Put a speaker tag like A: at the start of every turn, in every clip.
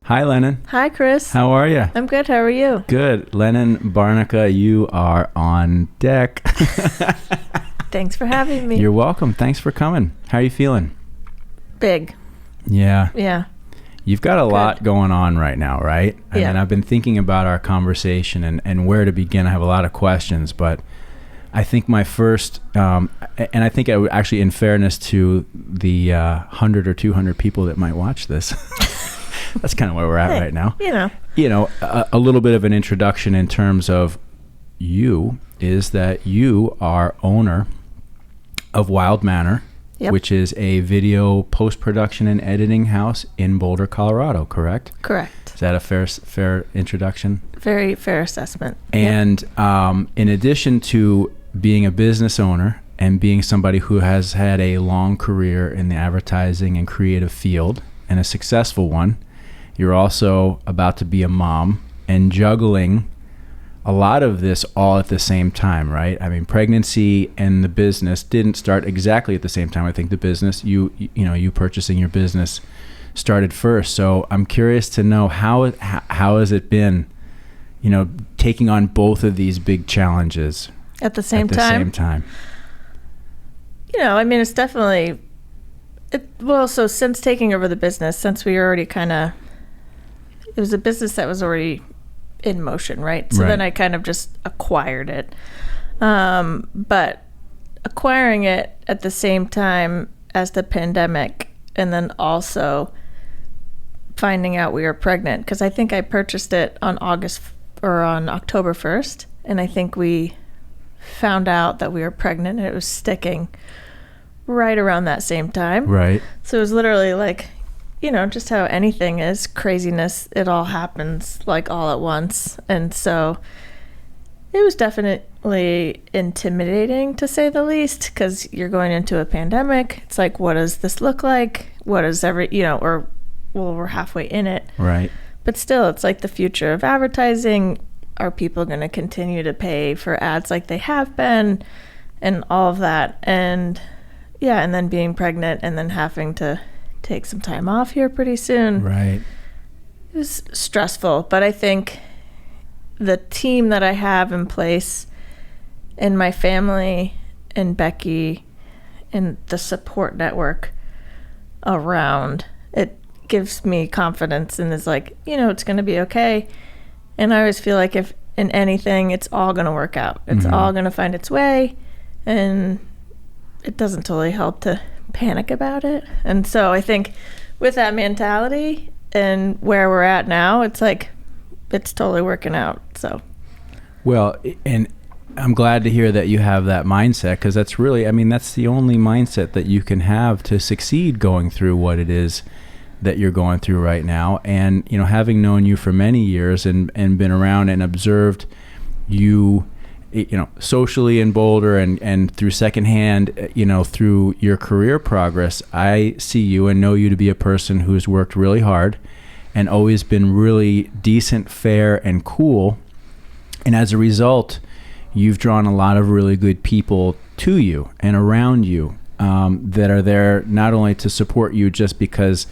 A: Hi, Lennon.
B: Hi, Chris.
A: How are you?
B: I'm good. How are you?
A: Good. Lennon Barnica, you are on deck.
B: Thanks for having me.
A: You're welcome. Thanks for coming. How are you feeling?
B: Big.
A: Yeah.
B: Yeah.
A: You've got a lot going on right now, right? I mean, I've been thinking about our conversation and where to begin. I have a lot of questions, but I think my first, and I think I would actually, in fairness to the 100 or 200 people that might watch this, that's kind of where we're at right now. You know, a little bit of an introduction in terms of you is that you are owner of Wild Manor, which is a video post-production and editing house in Boulder, Colorado, correct?
B: Correct.
A: Is that a fair introduction?
B: Very fair assessment.
A: And in addition to being a business owner and being somebody who has had a long career in the advertising and creative field, and a successful one, you're also about to be a mom and juggling a lot of this all at the same time, right? I mean, pregnancy and the business didn't start exactly at the same time. I think the business, you purchasing your business started first. So I'm curious to know how has it been, taking on both of these big challenges
B: at the same time. I mean, it's definitely, so since taking over the business, since we already it was a business that was already in motion, right? So then I kind of just acquired it. But acquiring it at the same time as the pandemic, and then also finding out we were pregnant, because I think I purchased it on October 1st, and I think we found out that we were pregnant and it was sticking right around that same time.
A: Right.
B: So it was literally like, just how anything is craziness, it all happens like all at once. And so it was definitely intimidating, to say the least, because you're going into a pandemic. It's like, what does this look like? What is we're halfway in it.
A: Right.
B: But still, it's like the future of advertising. Are people going to continue to pay for ads like they have been, and all of that? And and then being pregnant and then having to take some time off here pretty soon.
A: Right.
B: It was stressful, but I think the team that I have in place, and my family and Becky and the support network around it, gives me confidence and is like, it's going to be okay. And I always feel like if in anything, it's all going to work out. It's all going to find its way, and it doesn't totally help to panic about it. And so I think with that mentality and where we're at now, it's like it's totally working out. So
A: well, and I'm glad to hear that you have that mindset, because that's really, that's the only mindset that you can have to succeed going through what it is that you're going through right now. And having known you for many years and been around and observed you socially in Boulder and through secondhand, through your career progress, I see you and know you to be a person who's worked really hard and always been really decent, fair, and cool. And as a result, you've drawn a lot of really good people to you and around you that are there not only to support you just because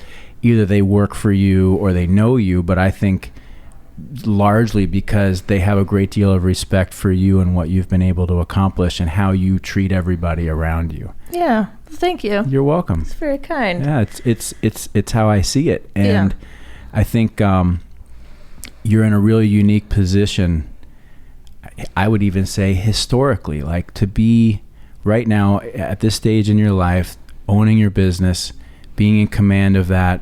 A: either they work for you or they know you, but I think largely because they have a great deal of respect for you and what you've been able to accomplish and how you treat everybody around you.
B: Yeah, thank you.
A: You're welcome.
B: It's very kind.
A: Yeah, it's how I see it, and I think you're in a really unique position. I would even say historically, like to be right now at this stage in your life, owning your business, being in command of that,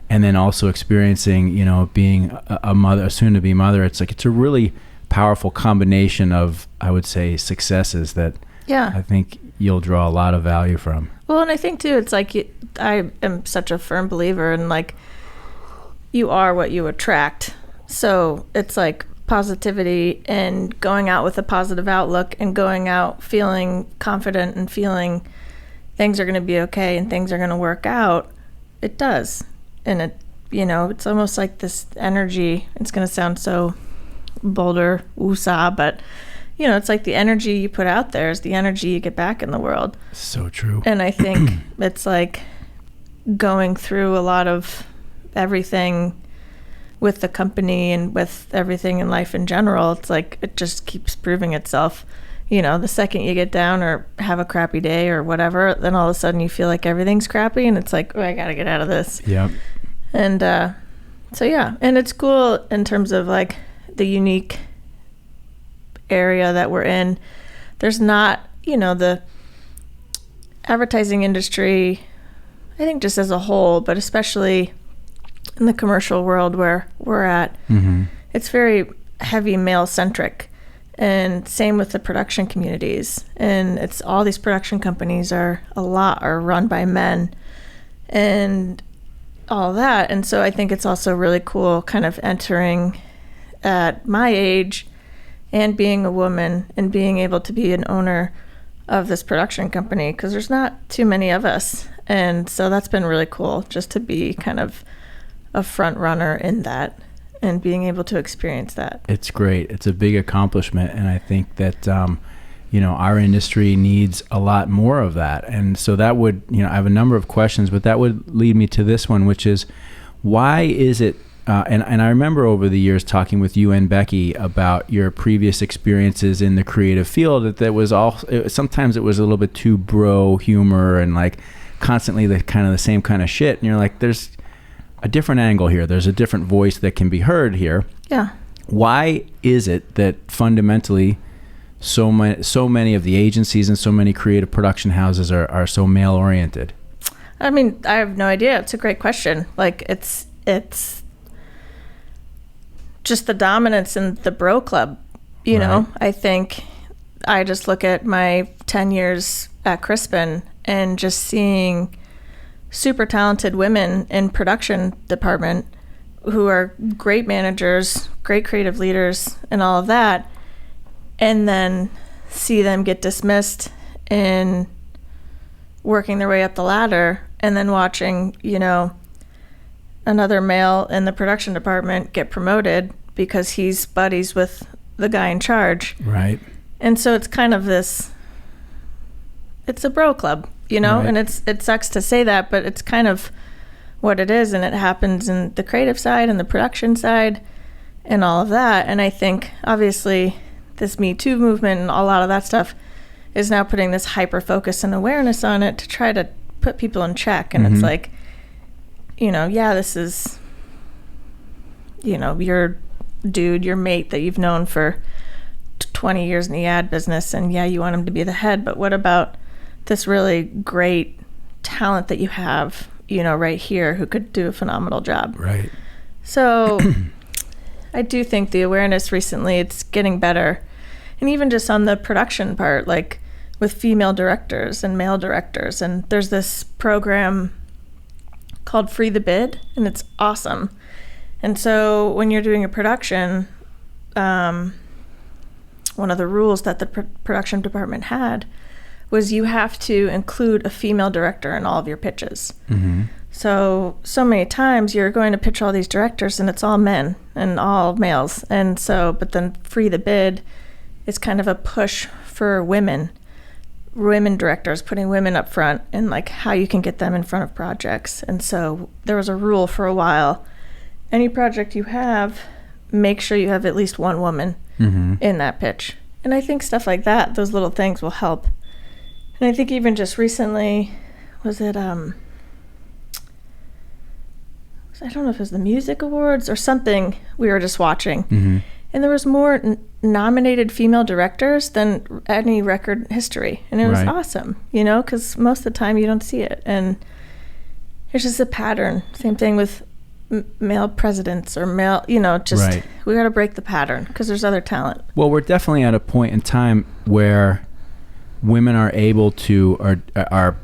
A: and then also experiencing, being a mother, a soon-to-be mother. It's like it's a really powerful combination of, I would say, successes that I think you'll draw a lot of value from.
B: Well, and I think too, it's like I am such a firm believer in like you are what you attract. So it's like positivity and going out with a positive outlook and going out feeling confident and feeling things are going to be okay and things are going to work out. It does. And it, it's almost like this energy. It's going to sound so Boulder, woosah, but it's like the energy you put out there is the energy you get back in the world.
A: So true.
B: And I think it's like going through a lot of everything with the company and with everything in life in general. It's like it just keeps proving itself. The second you get down or have a crappy day or whatever, then all of a sudden you feel like everything's crappy and it's like, oh, I gotta get out of this.
A: Yep.
B: And so yeah, and it's cool in terms of like the unique area that we're in. There's not, the advertising industry, I think just as a whole, but especially in the commercial world where we're at, it's very heavy male centric. And same with the production communities. And it's all these production companies are run by men and all that. And so I think it's also really cool kind of entering at my age and being a woman and being able to be an owner of this production company, because there's not too many of us. And so that's been really cool just to be kind of a front runner in that and being able to experience that.
A: It's great. It's a big accomplishment. And I think that, our industry needs a lot more of that. And so that would, I have a number of questions, but that would lead me to this one, which is, why is it, and I remember over the years talking with you and Becky about your previous experiences in the creative field, that was sometimes it was a little bit too bro humor and like constantly the same kind of shit. And you're like, there's a different angle here. There's a different voice that can be heard here.
B: Yeah.
A: Why is it that fundamentally so many of the agencies and so many creative production houses are so male oriented?
B: I mean, I have no idea. It's a great question. Like it's just the dominance in the bro club, know. I think I just look at my 10 years at Crispin and just seeing super talented women in production department who are great managers, great creative leaders, and all of that, and then see them get dismissed in working their way up the ladder, and then watching, another male in the production department get promoted because he's buddies with the guy in charge.
A: Right.
B: And so it's kind of it's a bro club.
A: Right.
B: And it sucks to say that, but it's kind of what it is, and it happens in the creative side and the production side and all of that. And I think obviously this Me Too movement and a lot of that stuff is now putting this hyper focus and awareness on it to try to put people in check. And it's like, this is, your dude, your mate that you've known for 20 years in the ad business, and yeah, you want him to be the head, but what about this really great talent that you have, right here, who could do a phenomenal job.
A: Right.
B: So I do think the awareness recently, it's getting better. And even just on the production part, like with female directors and male directors. And there's this program called Free the Bid, and it's awesome. And so when you're doing a production, one of the rules that the production department had was you have to include a female director in all of your pitches. So many times you're going to pitch all these directors and it's all men and all males. And so, but then Free the Bid is kind of a push for women directors, putting women up front and like how you can get them in front of projects. And so there was a rule for a while. Any project you have, make sure you have at least one woman in that pitch. And I think stuff like that, those little things will help. And I think even just recently, was it, I don't know if it was the Music Awards or something we were just watching. And there was more nominated female directors than any record history. And it was awesome, because most of the time you don't see it. And it's just a pattern. Same thing with male presidents or male, we got to break the pattern because there's other talent.
A: Well, we're definitely at a point in time where women are able to, are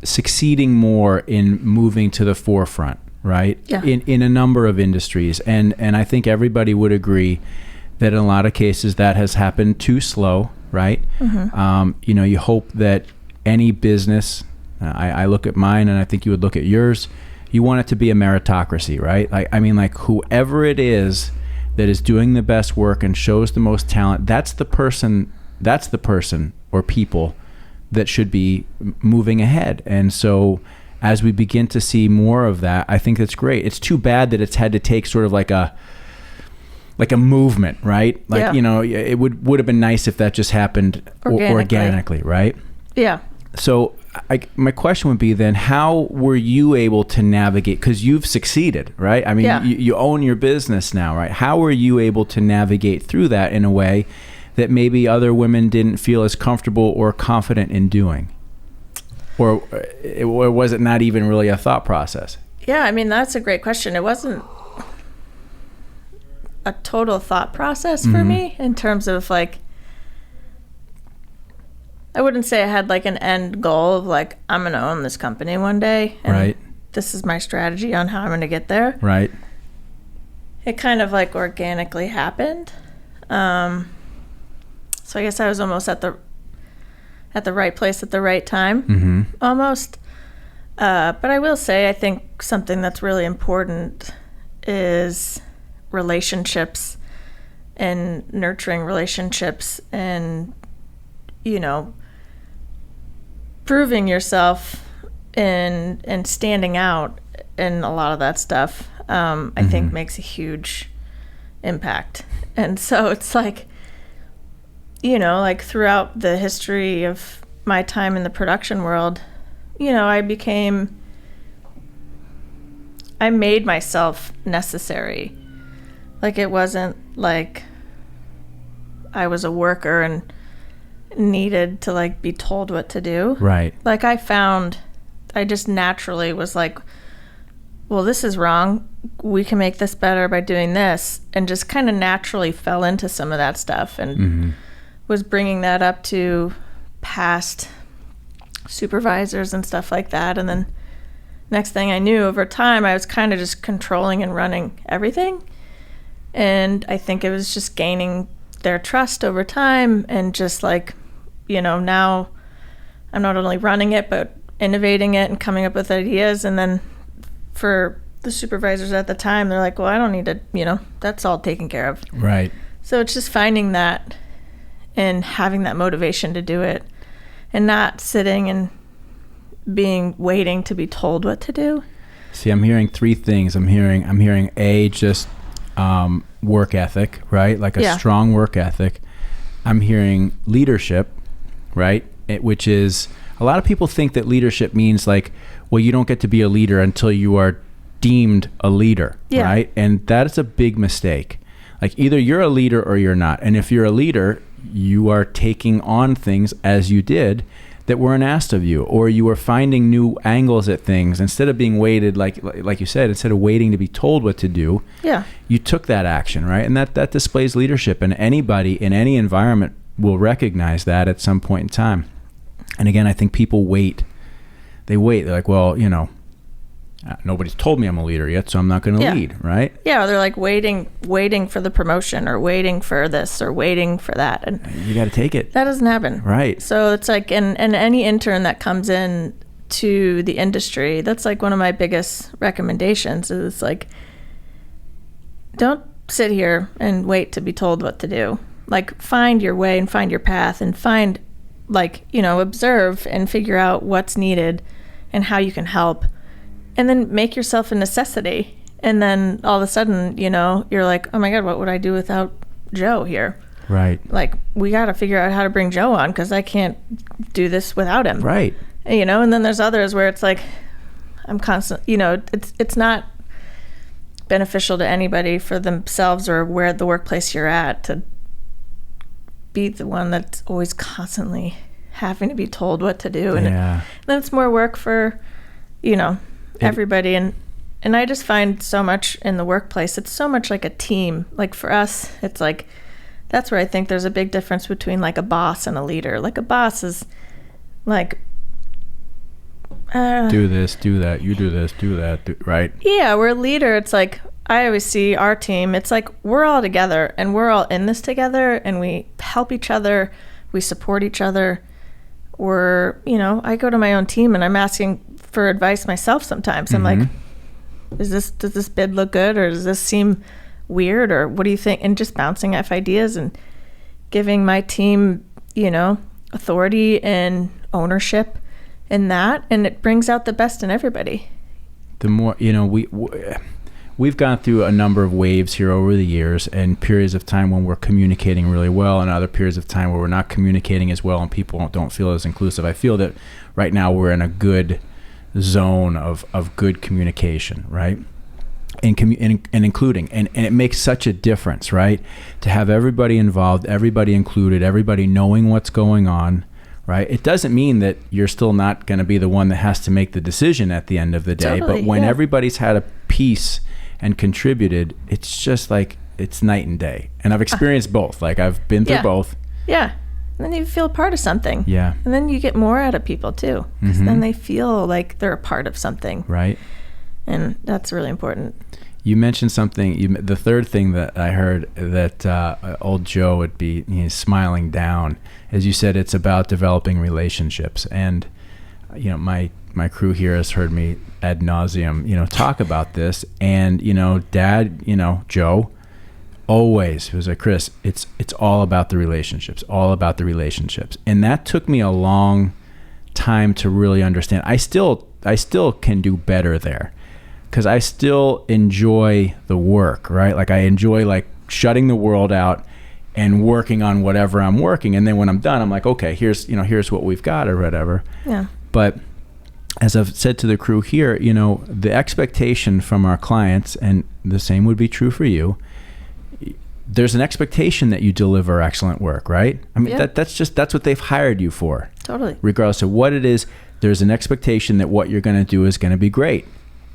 A: succeeding more in moving to the forefront, right?
B: Yeah.
A: In a number of industries. And I think everybody would agree that in a lot of cases that has happened too slow, right? You hope that any business, I look at mine and I think you would look at yours, you want it to be a meritocracy, right? Like whoever it is that is doing the best work and shows the most talent, that's the person or people that should be moving ahead. And so as we begin to see more of that, I think that's great. It's too bad that it's had to take sort of like a movement, right? Like, it would have been nice if that just happened organically, right?
B: Yeah.
A: So my question would be then, how were you able to navigate? Because you've succeeded, right? I mean, you own your business now, right? How were you able to navigate through that in a way that maybe other women didn't feel as comfortable or confident in doing? Or was it not even really a thought process?
B: Yeah, I mean, that's a great question. It wasn't a total thought process for me in terms of like, I wouldn't say I had like an end goal of like, I'm going to own this company one day. And this is my strategy on how I'm going to get there.
A: Right.
B: It kind of like organically happened. So I guess I was almost at the right place at the right time, almost. But I will say, I think something that's really important is relationships and nurturing relationships and, proving yourself and standing out and a lot of that stuff, I think makes a huge impact. And so it's like, like throughout the history of my time in the production world, I made myself necessary. Like, it wasn't like I was a worker and needed to like be told what to do.
A: Right.
B: Like, I just naturally was like, well, this is wrong. We can make this better by doing this. And just kind of naturally fell into some of that stuff and was bringing that up to past supervisors and stuff like that. And then next thing I knew, over time, I was kind of just controlling and running everything. And I think it was just gaining their trust over time and just like, now I'm not only running it, but innovating it and coming up with ideas. And then for the supervisors at the time, they're like, well, I don't need to, that's all taken care of.
A: Right.
B: So it's just finding that and having that motivation to do it and not sitting and waiting to be told what to do.
A: See, I'm hearing three things. I'm hearing just work ethic, right? Like a strong work ethic. I'm hearing leadership, right? Which is, a lot of people think that leadership means like, well, you don't get to be a leader until you are deemed a leader, right? And that is a big mistake. Like, either you're a leader or you're not. And if you're a leader, you are taking on things as you did that weren't asked of you, or you are finding new angles at things instead of being waited, like you said, instead of waiting to be told what to do. Yeah, you took that action, right? And that displays leadership, and anybody in any environment will recognize that at some point in time. And again, I think people wait. They're like, well, nobody's told me I'm a leader yet, so I'm not going to lead, right? Yeah, or they're like waiting for the promotion, or waiting for this, or waiting for that, and you got to take it. That doesn't happen, right? So it's like, and any intern that comes in to the industry, that's like one of my biggest recommendations is like, don't sit here and wait to be told what to do. Like, find your way and find your path and find, like, observe and figure out what's needed and how you can help. And then make yourself a necessity. And then all of a sudden, you're like, oh my God, what would I do without Joe here? Right. Like, we got to figure out how to bring Joe on because I can't do this without him. Right. And then there's others where it's like, I'm constant, it's not beneficial to anybody for themselves or where the workplace you're at to be the one that's always constantly having to be told what to do. And then it's more work for, everybody. And I just find so much in the workplace, it's so much like a team. Like, for us, it's like, that's where I think there's a big difference between like a boss and a leader. Like, a boss is like, do this, do that, you do this, do that, right? Yeah, we're a leader. It's like, I always see our team, it's like, we're all together and we're all in this together and we help each other, we support each other. I go to my own team and I'm asking for advice myself sometimes. I'm like, does this bid look good, or does this seem weird, or what do you think? And just bouncing off ideas and giving my team, authority and ownership
B: in that, and it brings out the best in everybody.
A: The more, we've gone through a number of waves here over the years, and periods of time when we're communicating really well, and other periods of time where we're not communicating as well and people don't feel as inclusive. I feel that right now we're in a good zone of good communication, right? And including, and it makes such a difference, right? To have everybody involved, everybody included, everybody knowing what's going on, right? It doesn't mean that you're still not going to be the one that has to make the decision at the end of the day.
B: Totally,
A: but when everybody's had a piece and contributed, it's just like, it's night and day. And I've experienced both. Like, I've been through both.
B: Yeah. And then you feel a part of something.
A: Yeah.
B: And then you get more out of people too, because then they feel like they're a part of something.
A: Right.
B: And that's really important.
A: You mentioned something, the third thing that I heard that old Joe would be smiling down, as you said, it's about developing relationships. And, my crew here has heard me ad nauseum, talk about this. And, Dad, Joe, always, he was like, Chris, it's all about the relationships, all about the relationships. And that took me a long time to really understand. I still can do better there, because I still enjoy the work, right? Like, I enjoy like shutting the world out and working on whatever I'm working. And then when I'm done, I'm like, okay, here's what we've got or whatever.
B: Yeah.
A: But as I've said to the crew here, the expectation from our clients, and the same would be true for you, there's an expectation that you deliver excellent work, right? I mean, that's what they've hired you for.
B: Totally.
A: Regardless of what it is, there's an expectation that what you're going to do is going to be great.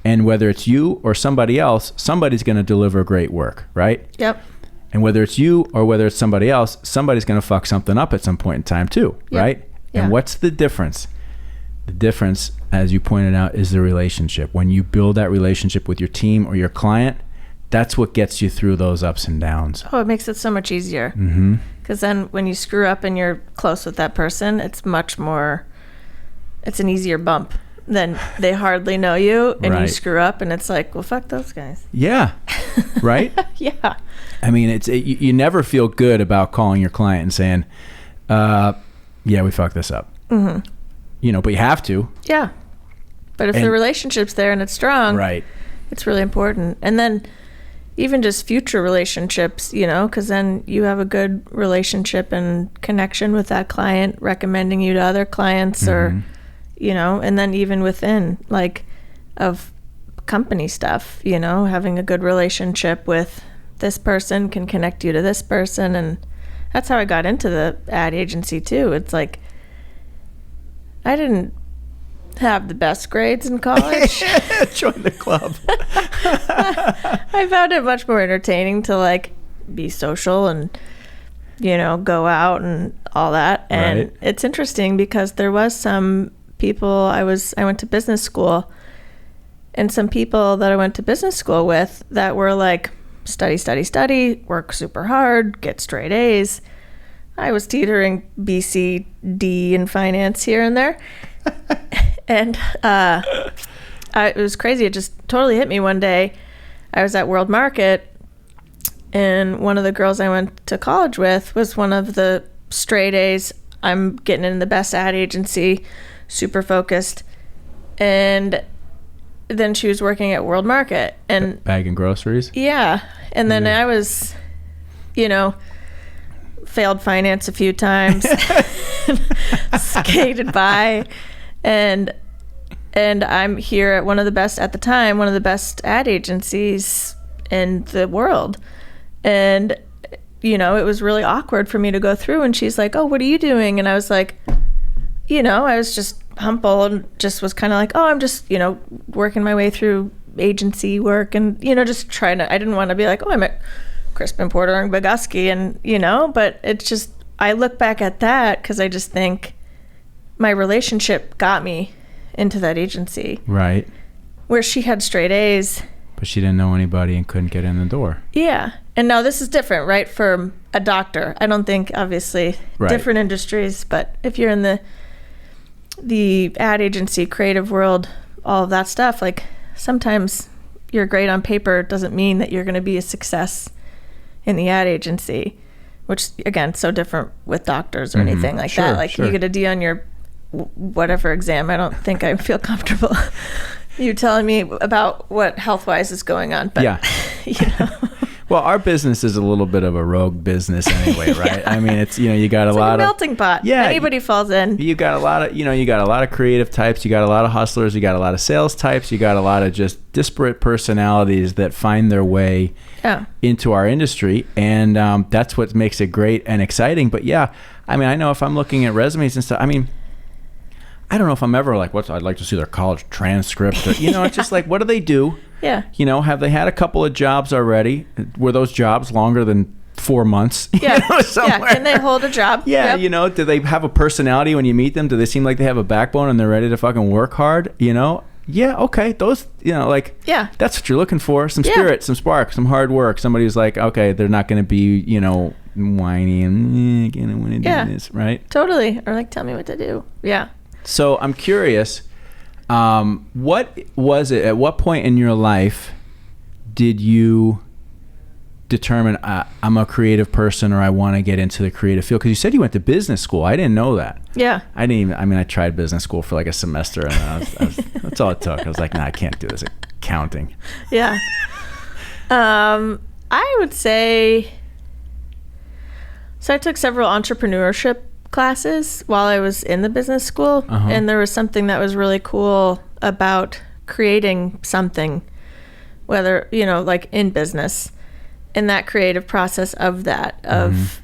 A: And whether it's you or somebody else, somebody's going to deliver great work, right?
B: Yep.
A: And whether it's you or whether it's somebody else, somebody's going to fuck something up at some point in time too, right?
B: Yeah.
A: And what's the difference? The difference, as you pointed out, is the relationship. When you build that relationship with your team or your client, that's what gets you through those ups and downs.
B: Oh, it makes it so much easier. Because then when you screw up and you're close with that person, it's an easier bump than they hardly know you and you screw up and it's like, well, fuck those guys.
A: Yeah. Right?
B: Yeah.
A: I mean, you never feel good about calling your client and saying, yeah, we fucked this up. But you have to.
B: Yeah. But if the relationship's there and it's strong,
A: right,
B: it's really important. And then even just future relationships, because then you have a good relationship and connection with that client, recommending you to other clients or, and then even within like of company stuff, having a good relationship with this person can connect you to this person. And that's how I got into the ad agency too. It's like, I didn't have the best grades in college.
A: Join the club.
B: I found it much more entertaining to like be social and go out and all that. And it's interesting because there was some people I went to business school, and some people that I went to business school with that were like study, work super hard, get straight A's. I was teetering B, C, D in finance here and there. And it was crazy. It just totally hit me one day. I was at World Market, and one of the girls I went to college with was one of the straight A's. I'm getting in the best ad agency, super focused. And then she was working at World Market. And
A: bagging groceries?
B: Yeah. And then I was, failed finance a few times, skated by, and I'm here at one of the best ad agencies in the world. And, it was really awkward for me to go through, and she's like, oh, what are you doing? And I was like, I was just humble and just was kind of like, oh, I'm just, working my way through agency work and, just trying to, I didn't want to be like, oh, I'm at Crispin, Porter, and Bogusky, and, but it's just, I look back at that because I just think my relationship got me into that agency. Right. Where she had straight A's.
A: But she didn't know anybody and couldn't get in the door.
B: Yeah. And now this is different, right? For a doctor. I don't think, obviously, different industries, but if you're in the ad agency, creative world, all of that stuff, like sometimes you're great on paper doesn't mean that you're going to be a success in the ad agency, which again, so different with doctors or anything like that. Like you get a D on your whatever exam. I don't think I feel comfortable you telling me about what health-wise is going on. But,
A: yeah. Well, our business is a little bit of a rogue business anyway, right? Yeah. I mean, it's, you got it's a lot of
B: melting pot. Yeah. Anybody falls in.
A: You got a lot of, you got a lot of creative types. You got a lot of hustlers. You got a lot of sales types. You got a lot of just disparate personalities that find their way into our industry. And that's what makes it great and exciting. But yeah, I mean, I know if I'm looking at resumes and stuff, I mean, I don't know if I'm ever like, I'd like to see their college transcript. Or, it's just like, what do they do?
B: Yeah.
A: Have they had a couple of jobs already? Were those jobs longer than 4 months?
B: Yeah. Can they hold a job?
A: Yeah. Yep. Do they have a personality when you meet them? Do they seem like they have a backbone and they're ready to fucking work hard? Yeah. Okay. Those, that's what you're looking for. Some spirit, some spark, some hard work. Somebody who's like, okay, they're not going to be, whiny and I want to do this, right?
B: Totally. Or like, tell me what to do. Yeah.
A: So I'm curious, what was it, at what point in your life did you determine I'm a creative person or I want to get into the creative field? Because you said you went to business school. I didn't know that.
B: Yeah.
A: I tried business school for like a semester and that's all it took. I was like, I can't do this accounting.
B: Yeah. I would say, so I took several entrepreneurship classes while I was in the business school, and there was something that was really cool about creating something, whether like in business, and that creative process of that of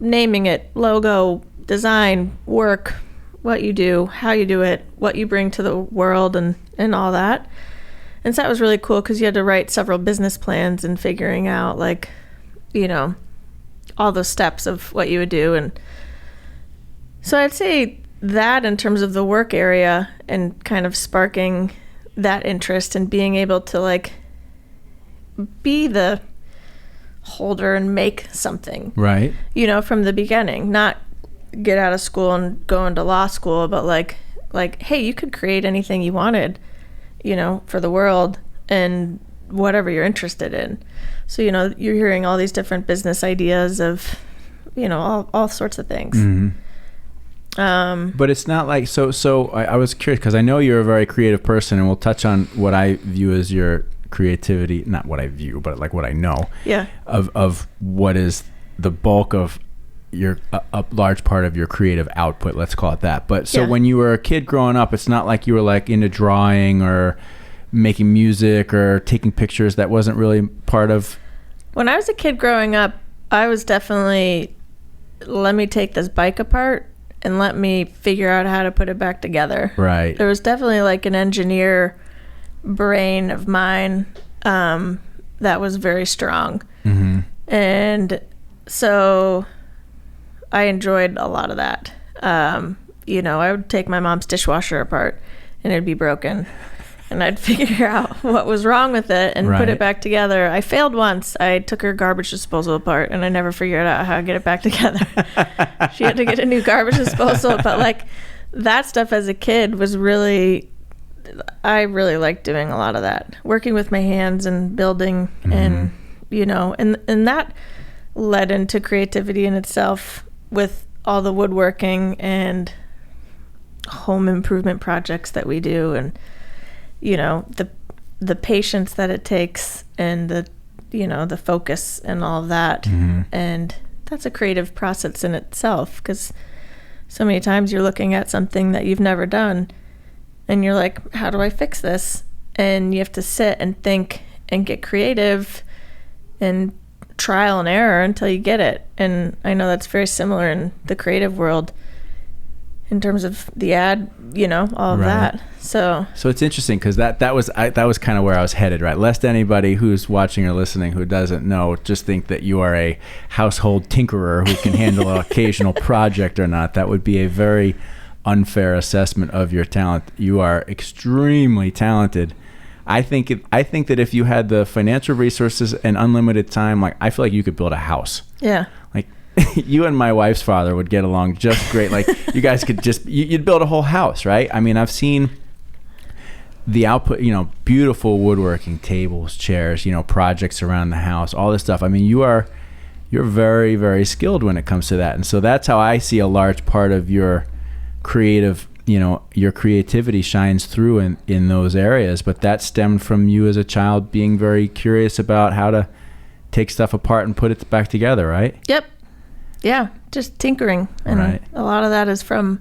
B: naming it, logo, design, work, what you do, how you do it, what you bring to the world, and all that. And so that was really cool because you had to write several business plans and figuring out like all the steps of what you would do. And so I'd say that in terms of the work area and kind of sparking that interest and being able to like be the holder and make something.
A: Right.
B: From the beginning, not get out of school and go into law school, but like, hey, you could create anything you wanted, for the world and whatever you're interested in. So, you're hearing all these different business ideas of, all sorts of things.
A: Mm-hmm. But it's not like, so I was curious because I know you're a very creative person, and we'll touch on what I view as your creativity, not what I view, but like what I know of what is the bulk of your, a large part of your creative output, let's call it that. But so when you were a kid growing up, it's not like you were like into drawing or making music or taking pictures. That wasn't really part of.
B: When I was a kid growing up, I was definitely, let me take this bike apart and let me figure out how to put it back together.
A: Right.
B: There was definitely like an engineer brain of mine that was very strong. Mm-hmm. And so I enjoyed a lot of that. I would take my mom's dishwasher apart and it'd be broken. And I'd figure out what was wrong with it and put it back together. I failed once. I took her garbage disposal apart and I never figured out how to get it back together. She had to get a new garbage disposal. But like that stuff as a kid was I really liked doing a lot of that. Working with my hands and building and, and that led into creativity in itself with all the woodworking and home improvement projects that we do. And, the patience that it takes and the focus and all of that. Mm-hmm. And that's a creative process in itself because so many times you're looking at something that you've never done and you're like, how do I fix this? And you have to sit and think and get creative and trial and error until you get it. And I know that's very similar in the creative world in terms of the ad, all of that. So
A: it's interesting because that was kind of where I was headed, right? Lest anybody who's watching or listening who doesn't know just think that you are a household tinkerer who can handle an occasional project or not. That would be a very unfair assessment of your talent. You are extremely talented. I think that if you had the financial resources and unlimited time, like I feel like you could build a house.
B: Yeah.
A: Like you and my wife's father would get along just great. Like you guys could you'd build a whole house, right? I mean, I've seen the output, beautiful woodworking, tables, chairs, projects around the house, all this stuff. I mean, you're very, very skilled when it comes to that. And so that's how I see a large part of your creative, your creativity shines through in those areas, but that stemmed from you as a child being very curious about how to take stuff apart and put it back together, right?
B: Yep. Yeah, just tinkering. And
A: right.
B: A lot of that is from,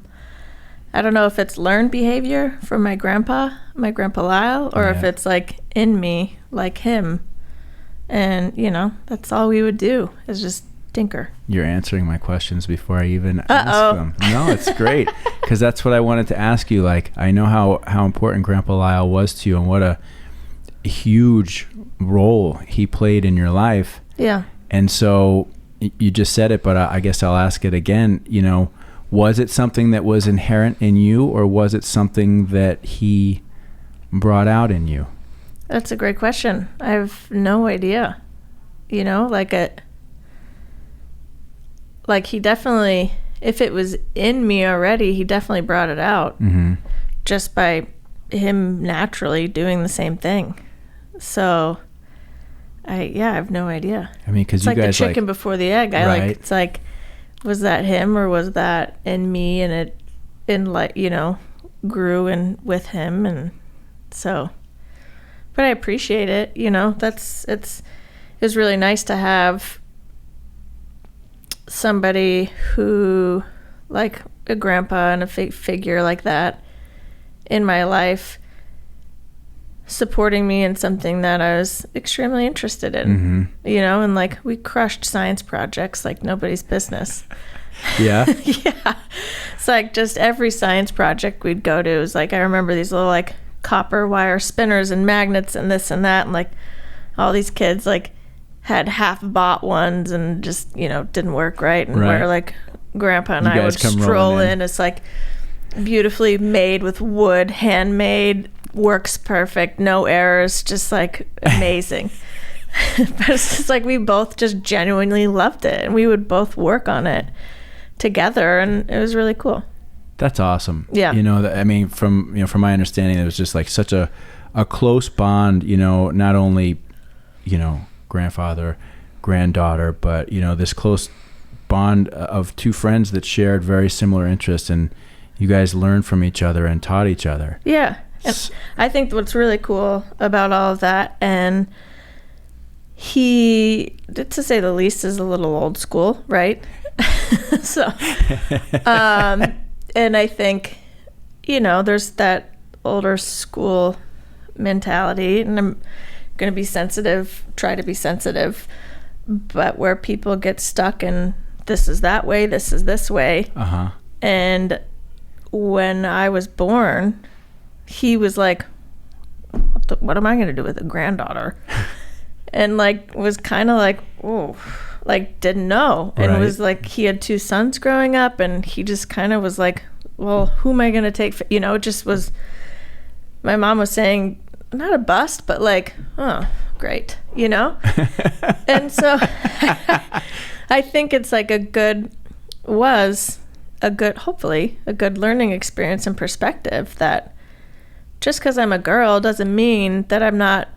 B: I don't know if it's learned behavior from my grandpa Lyle, or if it's like in me, like him. And, that's all we would do is just tinker.
A: You're answering my questions before I even ask them. No, it's great. Because that's what I wanted to ask you. Like, I know how important Grandpa Lyle was to you and what a huge role he played in your life.
B: Yeah.
A: And so you just said it, but I guess I'll ask it again. Was it something that was inherent in you, or was it something that he brought out in you?
B: That's a great question. I have no idea. Like he definitely, if it was in me already, he definitely brought it out just by him naturally doing the same thing. So I have no idea.
A: I mean, because you
B: guys, it's like the chicken before the egg.
A: Right.
B: It's like, was that him or was that in me, and it grew in with him, and so. But I appreciate it. It was really nice to have somebody who, like a grandpa and a figure like that in my life, supporting me in something that I was extremely interested in, and like we crushed science projects like nobody's business.
A: Yeah.
B: Yeah. It's like just every science project we'd go to was like, I remember these little like copper wire spinners and magnets and this and that. And like all these kids like had half bought ones and just, didn't work right. And where like grandpa and I would stroll in. It's like beautifully made with wood, handmade, works perfect, no errors, just like amazing. But it's just like we both just genuinely loved it, and we would both work on it together, and it was really cool.
A: That's awesome.
B: Yeah.
A: From my understanding, it was just like such a close bond, not only, grandfather, granddaughter, but, this close bond of two friends that shared very similar interests, and you guys learned from each other and taught each other.
B: Yeah. And I think what's really cool about all of that, and he, to say the least, is a little old school, right? So, and I think, there's that older school mentality, and I'm going to be sensitive, try to be sensitive, but where people get stuck in this is that way, this is this way. And when I was born, he was like, what am I going to do with a granddaughter? And like was kind of like, oh, like didn't know. And it was like he had two sons growing up, and he just kind of was like, well, who am I going to take? It just was, my mom was saying, not a bust, but like, oh, great, And so I think it's like hopefully a good learning experience and perspective, that just because I'm a girl doesn't mean that I'm not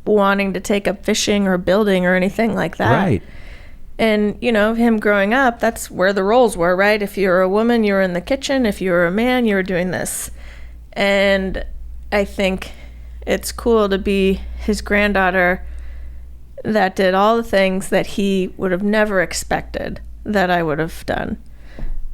B: wanting to take up fishing or building or anything like that.
A: Right.
B: And, him growing up, that's where the roles were, right? If you were a woman, you were in the kitchen. If you were a man, you were doing this. And I think it's cool to be his granddaughter that did all the things that he would have never expected that I would have done.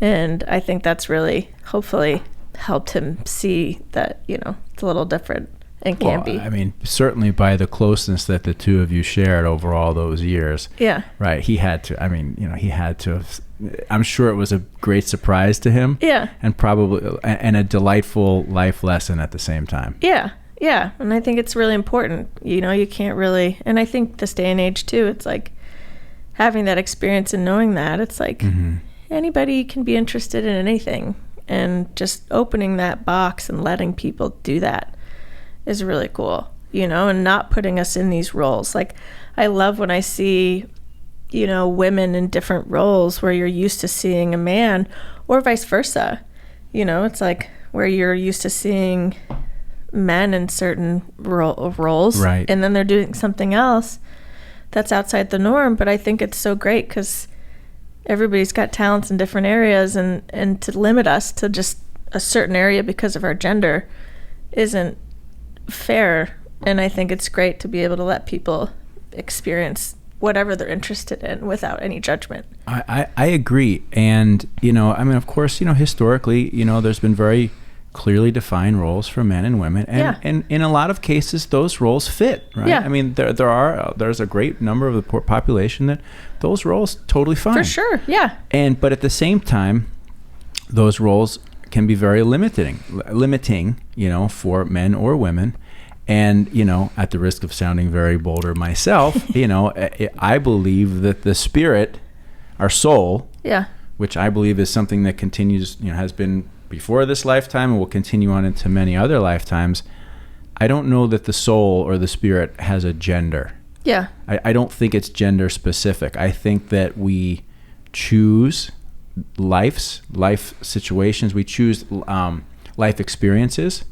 B: And I think that's really, hopefully, helped him see that, it's a little different and can be.
A: I mean, certainly by the closeness that the two of you shared over all those years.
B: Yeah.
A: Right. He had to have, I'm sure it was a great surprise to him.
B: Yeah.
A: And probably, and a delightful life lesson at the same time.
B: Yeah. Yeah. And I think it's really important. You can't really, and I think this day and age too, it's like having that experience and knowing that, it's like anybody can be interested in anything. And just opening that box and letting people do that is really cool, and not putting us in these roles. Like, I love when I see, women in different roles where you're used to seeing a man, or vice versa. It's like where you're used to seeing men in certain roles,
A: right,
B: and then they're doing something else that's outside the norm. But I think it's so great because everybody's got talents in different areas, and to limit us to just a certain area because of our gender isn't fair. And I think it's great to be able to let people experience whatever they're interested in without any judgment.
A: I agree. And, of course, historically, there's been very clearly defined roles for men and women. And in a lot of cases, those roles fit, right?
B: Yeah.
A: I mean, there's a great number of the population that those roles totally fine.
B: For sure, yeah.
A: But at the same time, those roles can be very limiting, for men or women. And, at the risk of sounding very Boulder myself, I believe that the spirit, our soul, which I believe is something that continues, has been before this lifetime and will continue on into many other lifetimes. I don't know that the soul or the spirit has a gender.
B: Yeah.
A: I don't think it's gender specific. I think that we choose life situations, we choose life experiences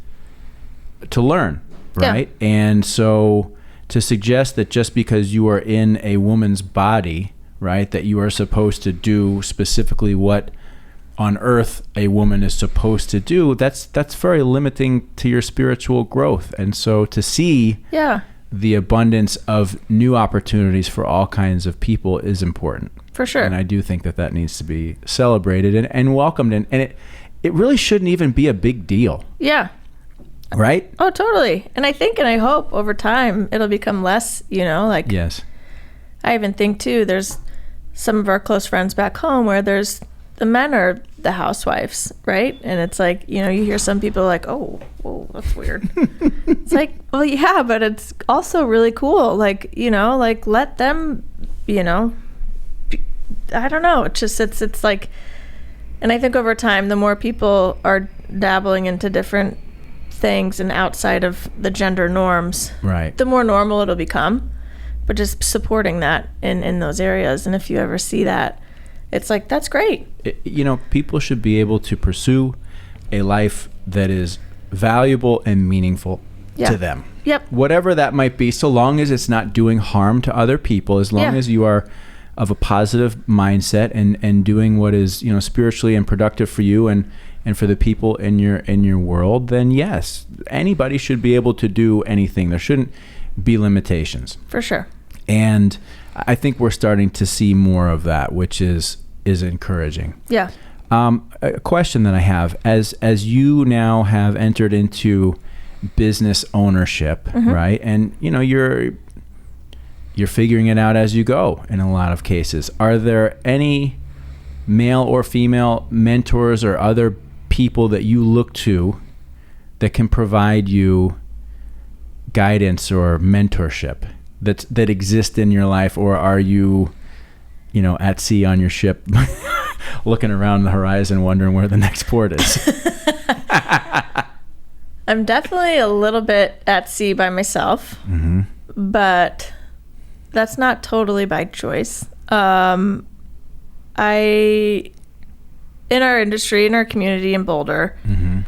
A: to learn. Right. Yeah. And so to suggest that just because you are in a woman's body, right, that you are supposed to do specifically what on earth a woman is supposed to do, that's very limiting to your spiritual growth. And so to see the abundance of new opportunities for all kinds of people is important.
B: For sure.
A: And I do think that needs to be celebrated and welcomed. And it really shouldn't even be a big deal.
B: Yeah.
A: Right?
B: Oh, totally. And I think and I hope over time it'll become less,
A: Yes.
B: I even think too, there's some of our close friends back home where the men are the housewives, right? And it's like, you hear some people like, oh, whoa, that's weird. It's like, well, yeah, but it's also really cool. Like, let them, I don't know. It's like, and I think over time, the more people are dabbling into different things and outside of the gender norms,
A: right,
B: the more normal it'll become. But just supporting that in those areas, and if you ever see that, it's like, that's great.
A: People should be able to pursue a life that is valuable and meaningful to them.
B: Yep.
A: Whatever that might be, so long as it's not doing harm to other people, as long as you are of a positive mindset and doing what is spiritually and productive for you and for the people in your world, then yes, anybody should be able to do anything. There shouldn't be limitations.
B: For sure.
A: And I think we're starting to see more of that, which is encouraging.
B: Yeah.
A: A question that I have, as you now have entered into business ownership, mm-hmm. right? And you're figuring it out as you go in a lot of cases. Are there any male or female mentors or other people that you look to that can provide you guidance or mentorship that exist in your life? Or are you at sea on your ship looking around the horizon wondering where the next port is?
B: I'm definitely a little bit at sea by myself,
A: mm-hmm.
B: but that's not totally by choice. In our industry, in our community in Boulder,
A: mm-hmm.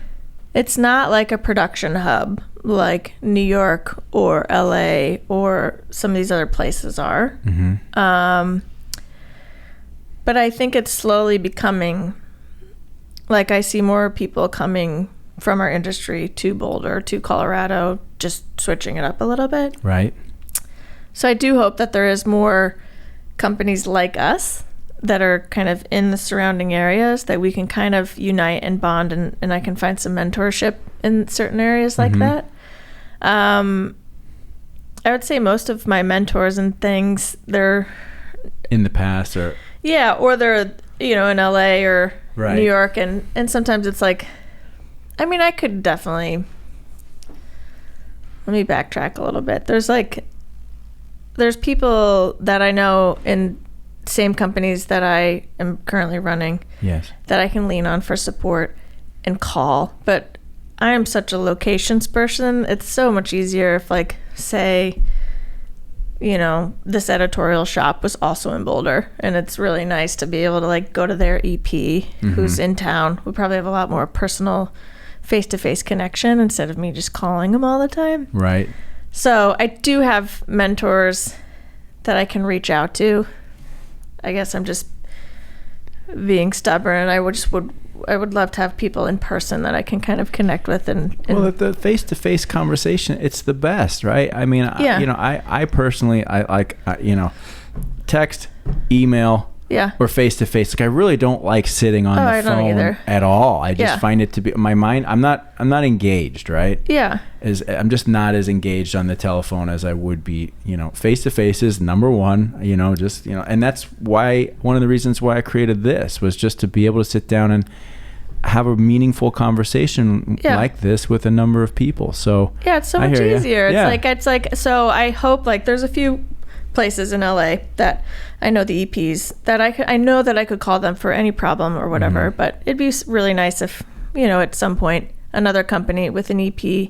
B: it's not like a production hub like New York or LA or some of these other places are.
A: Mm-hmm.
B: But I think it's slowly becoming, like, I see more people coming from our industry to Boulder, to Colorado, just switching it up a little bit.
A: Right.
B: So I do hope that there is more companies like us that are kind of in the surrounding areas that we can kind of unite and bond, and I can find some mentorship in certain areas like
A: mm-hmm.
B: that. I would say most of my mentors and things, they're
A: in the past, or
B: they're in LA or
A: right.
B: New York, and sometimes it's like, I mean, I could definitely, let me backtrack a little bit. There's people that I know in same companies that I am currently running,
A: yes, that
B: I can lean on for support and call. But I am such a locations person. It's so much easier if, like, say, this editorial shop was also in Boulder, and it's really nice to be able to, like, go to their EP mm-hmm. who's in town. We probably have a lot more personal face-to-face connection instead of me just calling them all the time.
A: Right.
B: So I do have mentors that I can reach out to. I guess I'm just being stubborn, and I would love to have people in person that I can kind of connect with. And
A: well, the face-to-face conversation, it's the best, right? I mean, I personally, I like, text, email, or face-to-face. Like, I really don't like sitting on the phone at all. I just find it to be, my mind, I'm not engaged, right?
B: Yeah.
A: I'm just not as engaged on the telephone as I would be, face-to-face is number one, and that's why, one of the reasons why I created this was just to be able to sit down and have a meaningful conversation like this with a number of people. So
B: yeah, it's so much easier. It's like, so I hope, like, there's a few places in LA that I know the EPs that I know that I could call them for any problem or whatever, but it'd be really nice if, at some point another company with an EP, a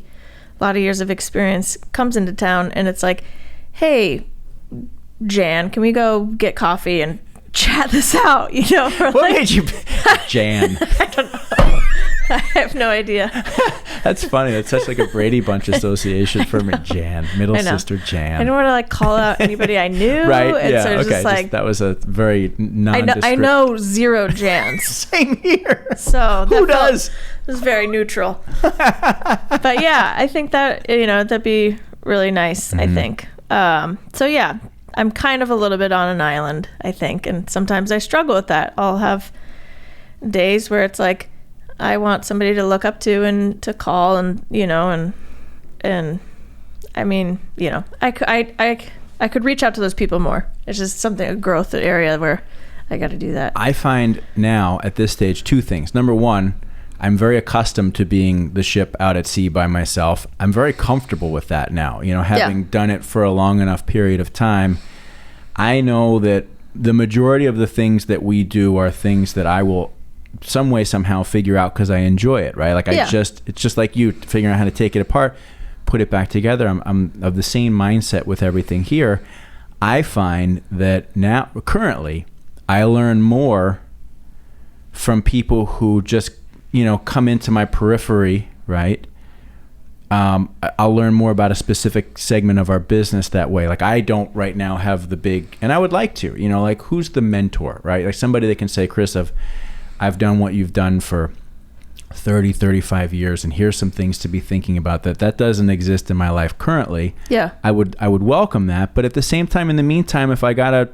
B: lot of years of experience, comes into town and it's like, hey, Jan, can we go get coffee and chat this out?
A: What made you Jan?
B: I don't know. I have no idea.
A: That's funny. That's such like a Brady Bunch association for me. Jan, middle sister Jan.
B: I didn't want to like call out anybody I knew.
A: Right.
B: And
A: yeah.
B: so
A: Okay.
B: just like,
A: that was a very nondescript.
B: I know 0 Jans.
A: Same here.
B: So
A: who does?
B: It was very neutral. But yeah, I think that that'd be really nice. I think. So yeah, I'm kind of a little bit on an island, I think, and sometimes I struggle with that. I'll have days where it's like, I want somebody to look up to and to call and I mean, I could reach out to those people more. It's just a growth area where I got to do that.
A: I find now at this stage 2 things. Number 1, I'm very accustomed to being the ship out at sea by myself. I'm very comfortable with that now, having done it for a long enough period of time. I know that the majority of the things that we do are things that I will some way somehow figure out because I enjoy it, right? Like it's just like you figuring out how to take it apart, put it back together. I'm of the same mindset with everything here. I find that now currently I learn more from people who just come into my periphery, right? I'll learn more about a specific segment of our business that way. Like I don't right now have the big, and I would like to, like who's the mentor, right? Like somebody that can say, Chris, I've done what you've done for 30, 35 years, and here's some things to be thinking about that doesn't exist in my life currently.
B: Yeah.
A: I would welcome that. But at the same time, in the meantime, if I gotta,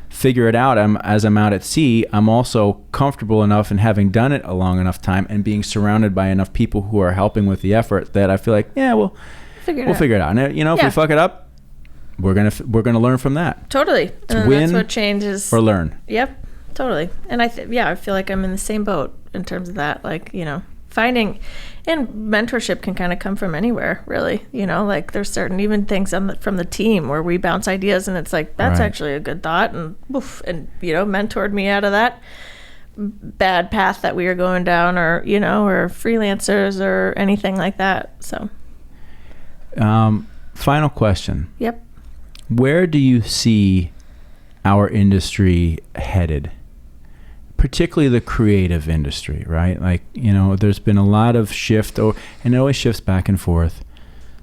A: figure it out, as I'm out at sea, I'm also comfortable enough and having done it a long enough time and being surrounded by enough people who are helping with the effort that I feel like, we'll figure it out. And if we fuck it up, we're gonna learn from that.
B: Totally. And
A: win
B: that's what changes
A: or learn.
B: Yep. Totally. And I feel like I'm in the same boat in terms of that, like, finding, and mentorship can kind of come from anywhere, really, like there's certain even things from the team where we bounce ideas and it's like, that's actually a good thought, and woof, and, mentored me out of that bad path that we were going down, or, or freelancers or anything like that. So.
A: Final question.
B: Yep.
A: Where do you see our industry headed? Particularly the creative industry, right? Like, there's been a lot of shift, and it always shifts back and forth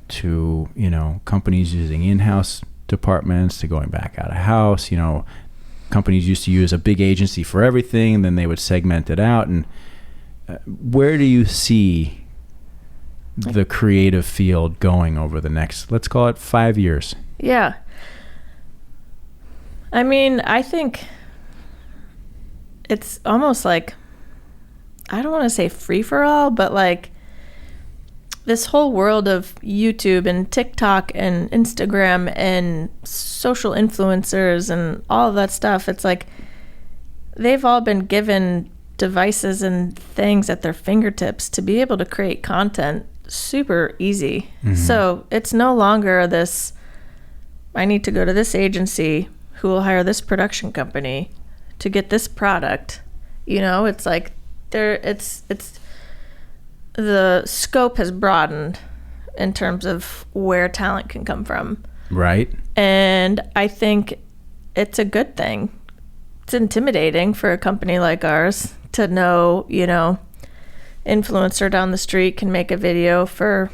A: to, companies using in-house departments to going back out of house. Companies used to use a big agency for everything, and then they would segment it out. And where do you see the creative field going over the next, let's call it 5 years?
B: Yeah. I mean, I think it's almost like, I don't want to say free for all, but like this whole world of YouTube and TikTok and Instagram and social influencers and all of that stuff, it's like they've all been given devices and things at their fingertips to be able to create content super easy. Mm-hmm. So it's no longer this, I need to go to this agency who will hire this production company to get this product. It's like it's the scope has broadened in terms of where talent can come from.
A: Right.
B: And I think it's a good thing. It's intimidating for a company like ours to know, influencer down the street can make a video for,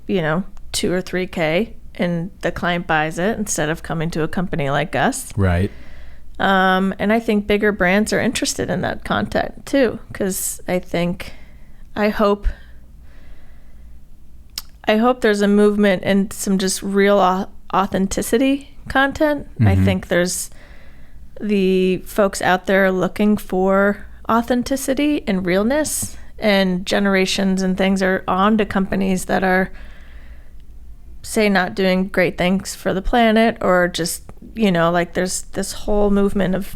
B: 2 or 3K and the client buys it instead of coming to a company like us.
A: Right.
B: And I think bigger brands are interested in that content too, because I hope there's a movement and some just real authenticity content. Mm-hmm. I think there's the folks out there looking for authenticity and realness, and generations and things are on to companies that are, say, not doing great things for the planet, or just, like there's this whole movement of,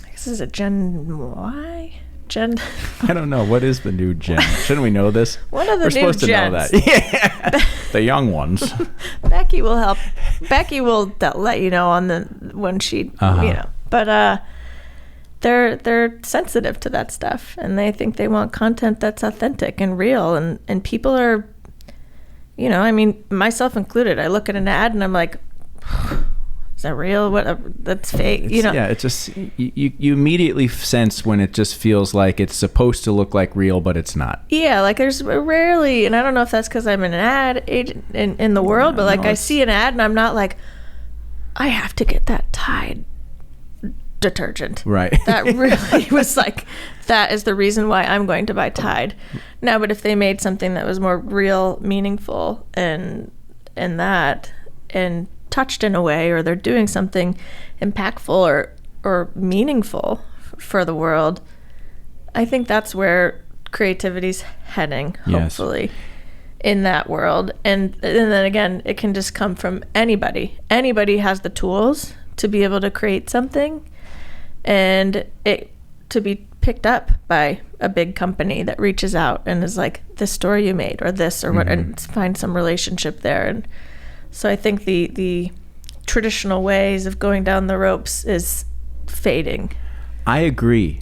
B: I guess, is it Gen Y?
C: I don't know. What is the new gen? Shouldn't we know this?
B: One of the
C: We're
B: new
C: supposed to
B: gens.
C: know that. Yeah. The young ones.
B: Becky will help. Becky will let you know when she, But they're sensitive to that stuff, and they think they want content that's authentic and real, and people are, myself included. I look at an ad and I'm like, is that real? That's fake.
C: Yeah, it's just you immediately sense when it just feels like it's supposed to look like real, but it's not.
B: Yeah, like there's rarely, and I don't know if that's because I'm an ad agent in the world, but I see an ad and I'm not like, I have to get that Tide detergent.
C: Right.
B: That really was like, that is the reason why I'm going to buy Tide. No, but if they made something that was more real, meaningful, and touched in a way, or they're doing something impactful or meaningful for the world, I think that's where creativity's heading, hopefully. Yes. In that world. And then again, it can just come from anybody. Anybody has the tools to be able to create something, and it to be picked up by a big company that reaches out and is like, this story you made, or this, or what, and find some relationship there. And so I think the traditional ways of going down the ropes is fading.
C: I agree.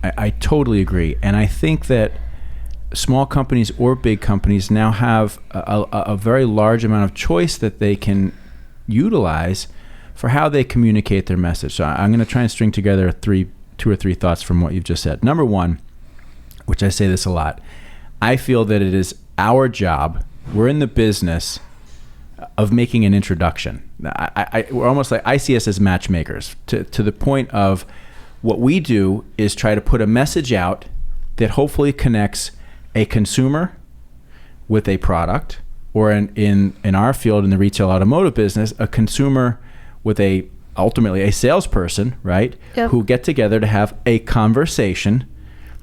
C: I totally agree. And I think that small companies or big companies now have a very large amount of choice that they can utilize for how they communicate their message. So I'm going to try and string together two or three thoughts from what you've just said. Number one, which I say this a lot, I feel that it is our job, we're in the business of making an introduction. We're almost like, I see us as matchmakers to the point of what we do is try to put a message out that hopefully connects a consumer with a product, or in our field, in the retail automotive business, a consumer with ultimately a salesperson, right?
B: Yep.
C: Who get together to have a conversation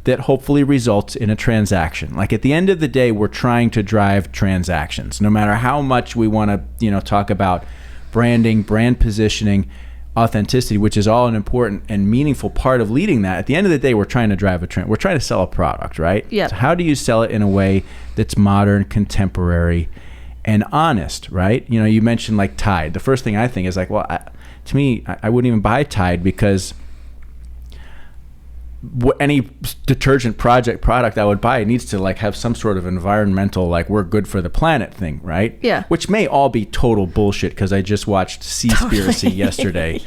C: that hopefully results in a transaction. Like, at the end of the day, we're trying to drive transactions. No matter how much we want to, talk about branding, brand positioning, authenticity, which is all an important and meaningful part of leading that. At the end of the day, we're trying to drive a trend. We're trying to sell a product, right?
B: Yeah.
C: So how do you sell it in a way that's modern, contemporary, and honest, right? You mentioned like Tide. The first thing I think is like, well, to me, I wouldn't even buy Tide, because any detergent product I would buy needs to like have some sort of environmental, like, we're good for the planet thing, right?
B: Yeah.
C: Which may all be total bullshit, because I just watched Seaspiracy yesterday,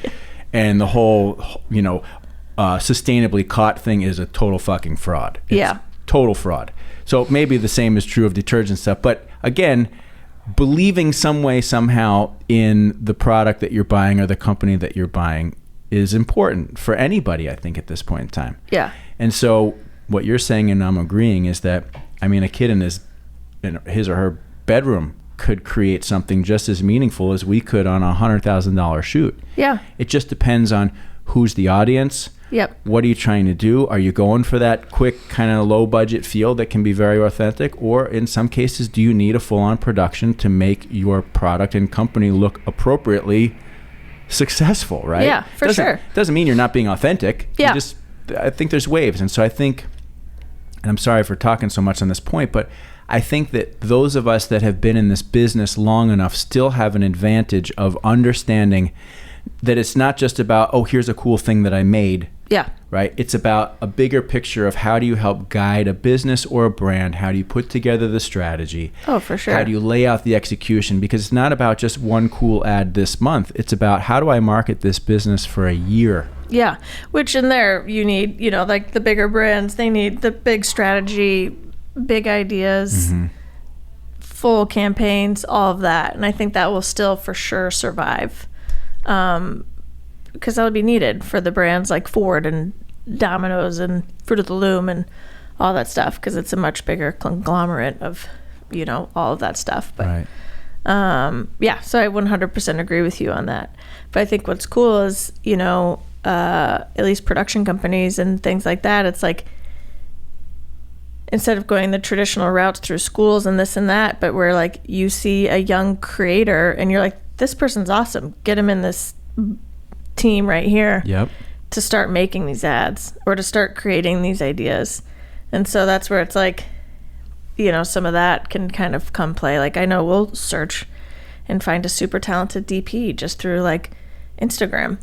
C: and the whole, sustainably caught thing is a total fucking fraud. It's total fraud. So maybe the same is true of detergent stuff, but again, believing some way, somehow, in the product that you're buying or the company that you're buying is important for anybody, I think, at this point in time.
B: Yeah.
C: And so what you're saying, and I'm agreeing, is that, a kid in his or her bedroom could create something just as meaningful as we could on a $100,000 shoot.
B: Yeah.
C: It just depends on who's the audience.
B: Yep.
C: What are you trying to do? Are you going for that quick kind of low budget feel that can be very authentic? Or in some cases, do you need a full on production to make your product and company look appropriately successful, right?
B: Yeah, for sure.
C: Doesn't mean you're not being authentic.
B: Yeah.
C: I think there's waves. And so I think, and I'm sorry for talking so much on this point, but I think that those of us that have been in this business long enough still have an advantage of understanding that it's not just about, oh, here's a cool thing that I made.
B: Yeah.
C: Right? It's about a bigger picture of how do you help guide a business or a brand? How do you put together the strategy?
B: Oh, for sure.
C: How do you lay out the execution? Because it's not about just one cool ad this month. It's about, how do I market this business for a year?
B: Yeah. Which in there you need, like the bigger brands, they need the big strategy, big ideas, full campaigns, all of that. And I think that will still for sure survive because that'll be needed for the brands like Ford and Domino's and Fruit of the Loom and all that stuff, because it's a much bigger conglomerate of, you know, all of that stuff. But
C: Right.
B: yeah, so I 100% agree with you on that. But I think what's cool is, you know, at least production companies and things like that, it's like, instead of going the traditional routes through schools and this and that, but where like you see a young creator and you're like, this person's awesome, get him in this team right here.
C: Yep.
B: To start making these ads or to start creating these ideas. And so that's where it's like, you know, some of that can kind of come play. Like I know we'll search and find a super talented DP just through like Instagram,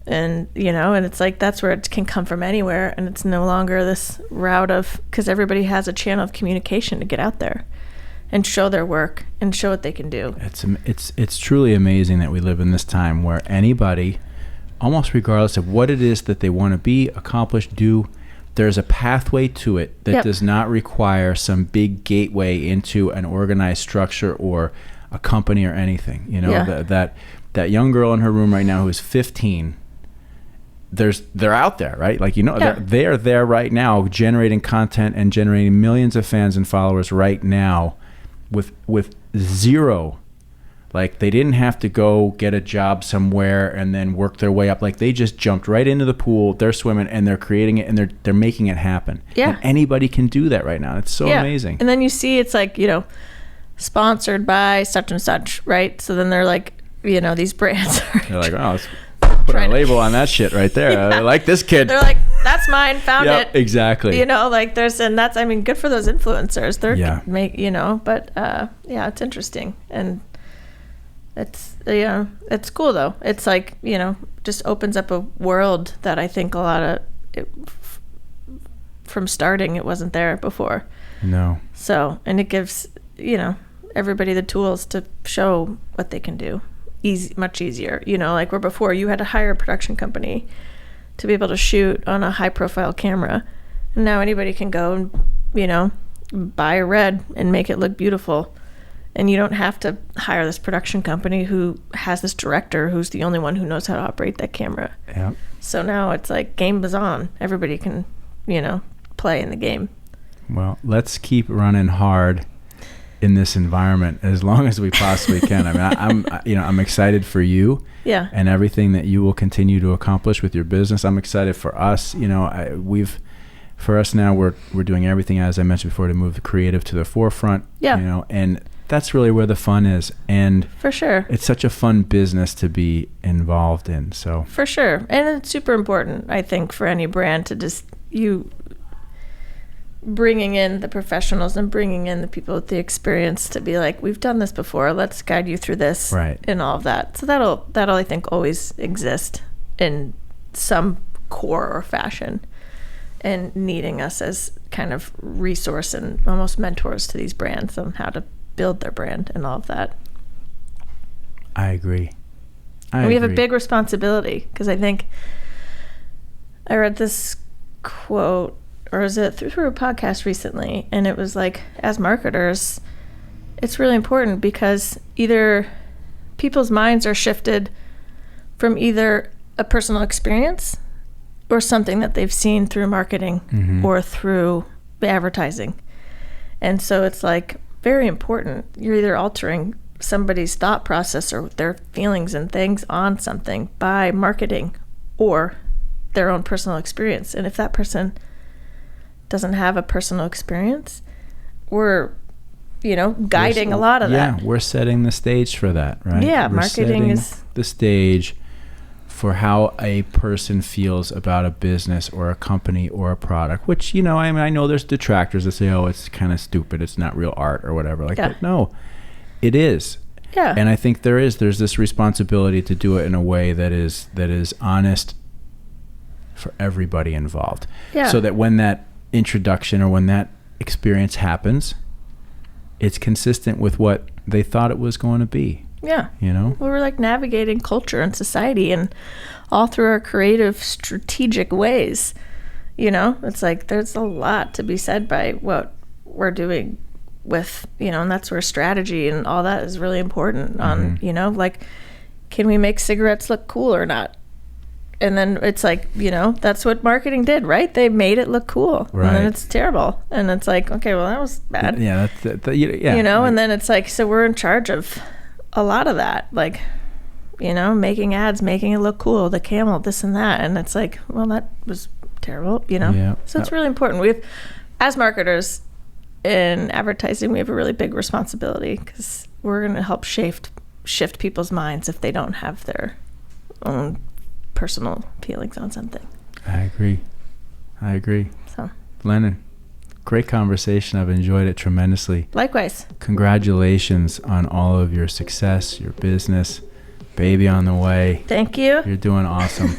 B: and you know, and it's like that's where it can come from anywhere, and it's no longer this route of, because everybody has a channel of communication to get out there and show their work and show what they can do.
C: It's truly amazing that we live in this time where anybody, almost regardless of what it is that they want to be, accomplish, do, there's a pathway to it that does not require some big gateway into an organized structure or a company or anything. You know, that young girl in her room right now who is 15, they're out there, right? Like, you know, they're there right now generating content and generating millions of fans and followers right now with zero. Like, they didn't have to go get a job somewhere and then work their way up. Like, they just jumped right into the pool, they're swimming, and they're creating it, and they're making it happen. Yeah. And anybody can do that right now. It's so amazing.
B: And then you see it's like, you know, sponsored by such and such, right? So then they're like, you know, these brands are...
C: They're like, oh, let's put a label on that shit right there. I like this kid.
B: They're like, that's mine, found it.
C: Exactly.
B: You know, like and that's, I mean, good for those influencers. They're you know, but yeah, it's interesting. And it's, you know, it's cool though. It's like, you know, just opens up a world that I think a lot of from starting, it wasn't there before.
C: No.
B: So, and it gives, you know, everybody the tools to show what they can do. Much easier, you know, like where before you had to hire a production company to be able to shoot on a high profile camera, and now anybody can go and, you know, buy a red and make it look beautiful, and you don't have to hire this production company who has this director who's the only one who knows how to operate that camera.
C: Yeah.
B: So now it's like game is on, everybody can, you know, play in the game.
C: Well, let's keep running hard in this environment as long as we possibly can. I mean, I'm excited for you, and everything that you will continue to accomplish with your business. I'm excited for us. You know, for us now, we're doing everything, as I mentioned before, to move the creative to the forefront. Yeah. You know, and that's really where the fun is. And
B: for sure,
C: it's such a fun business to be involved in. So
B: for sure, and it's super important, I think, for any brand to just bringing in the professionals and bringing in the people with the experience to be like, we've done this before, let's guide you through this,
C: right,
B: and all of that. So that'll I think always exist in some core or fashion, and needing us as kind of resource and almost mentors to these brands on how to build their brand and all of that.
C: I agree.
B: We have a big responsibility, because I think I read this quote, or was it through a podcast recently, and it was like, as marketers, it's really important, because either people's minds are shifted from either a personal experience or something that they've seen through marketing or through advertising. And so it's like very important. You're either altering somebody's thought process or their feelings and things on something by marketing or their own personal experience. And if that person doesn't have a personal experience, we're, you know, guiding a lot of that.
C: Yeah, we're setting the stage for that, right?
B: Yeah, marketing is
C: the stage for how a person feels about a business or a company or a product, which, you know, I mean, I know there's detractors that say, oh, it's kind of stupid, it's not real art or whatever. Like, but no, it is.
B: Yeah.
C: And I think there's this responsibility to do it in a way that is honest for everybody involved. Yeah. So that when that introduction or when that experience happens, it's consistent with what they thought it was going to be.
B: Yeah.
C: You know?
B: Well, we're like navigating culture and society, and all through our creative, strategic ways. You know, it's like there's a lot to be said by what we're doing with, you know, and that's where strategy and all that is really important on, you know, like, can we make cigarettes look cool or not? and then it's like, that's what marketing did, right? They made it look cool.
C: Right.
B: And then it's terrible. And it's like, okay, well, that was bad.
C: Yeah.
B: And then it's like, so we're in charge of a lot of that. Like, making ads, making it look cool, the camel, this and that. And it's like, well, that was terrible,
C: Yeah.
B: So it's really important. As marketers in advertising, we have a really big responsibility because we're going to help shift people's minds if they don't have their own personal feelings on something.
C: I agree.
B: So,
C: Lennon, great conversation. I've enjoyed it tremendously.
B: Likewise.
C: Congratulations on all of your success, your business, baby on the way.
B: Thank you.
C: You're doing awesome.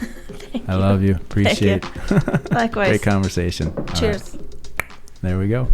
C: I love you. Appreciate it.
B: Likewise.
C: Great conversation.
B: Cheers.
C: There we go.